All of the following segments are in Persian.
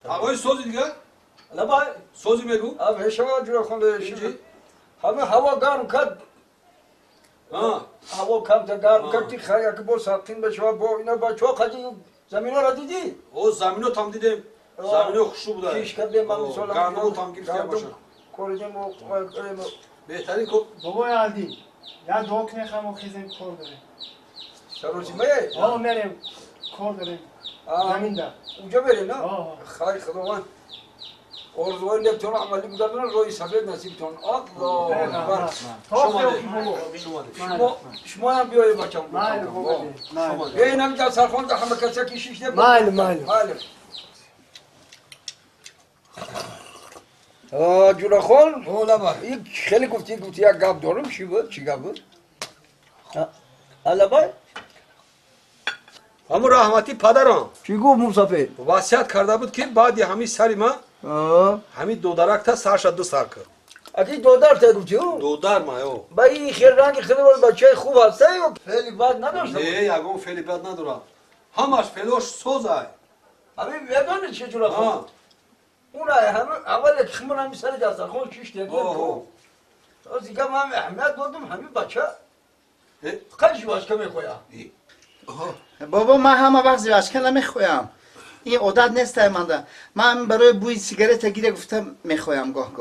آقای سوزی دیگه؟ نه با سوزی میگو؟ آب شما جور خونده چی؟ همه هوا گرم کرد. هوا کم تا گرم کردی خیلی که با ساختین به شما با اینا با چه خدی زمین را دیدی؟ او زمینو تام دیدم. زمینو خوشو بوده. کیش کردیم من مثلا گندمو تام گرفتیم باشه. کوردیم و بهترین کو بابای علی یا دوک نخم و خیزم کار داره سروسی میه؟ میریم کار داریم زمین ده اونجا بریم نه؟ خیلی خداوند آرزوهای نبتون عملی بودن روی سفید نصیبتون الله اکبر شما هم بیایید بچم بیایید هم در سرخان ده همه کسی که شیشته مال جونا خون یک خیلی گفتی یک گپ دارم چی بود؟ چی گپ بود؟ الابای؟ همون رحمتی پدرم چی گفت مسافر؟ وصیت کرده بود که بعد همین سری ما همین دو درک تا سرش دو سر کرد. اکی دودار تا گفتی او؟ دودار ما یو. با این خیر رنگ خیلی بچه خوب هسته یا خیلی بد نداشته؟ نه یکم خیلی بد نداره. همش فلوش سوزه. همین میدونی چه جوره خون؟ اون اول که خمرم سر دستر خون کیش دیدم از دیگه من احمد دادم همین بچه خیلی باش که میخویا بابا من همه وقت زیواشکه نمیخویم این عادت نیست من برای بوی سیگارت گیره گفتم میخویم گاه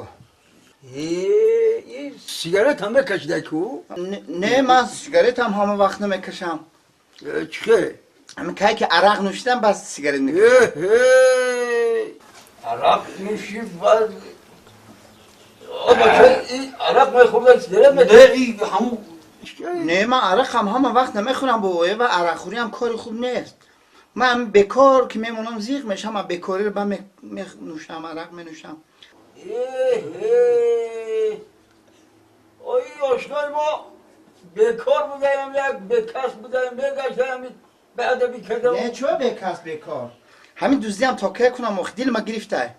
این سیگارت هم میکشیده کو؟ نه من سیگارت هم همه وقت نمیکشم چه؟ همین که عرق نوشیدم بس سیگارت میکشم عرق نوشی باز بچه این عرق میخوردن سیگارت میکشیده؟ نه همون نه من عرق هم همه وقت نمیخورم بابا و عرق خوری هم کاری خوب نیست من بکار که میمونم زیغ میشم و بکاری رو با نوشم عرق می نوشم اوی آشنای ما بکار بودیم یک بکس بودیم بگشتیم به ادبی کردم نه چه بکس بکار همین دوزی هم تا که کنم مخدیل ما گرفته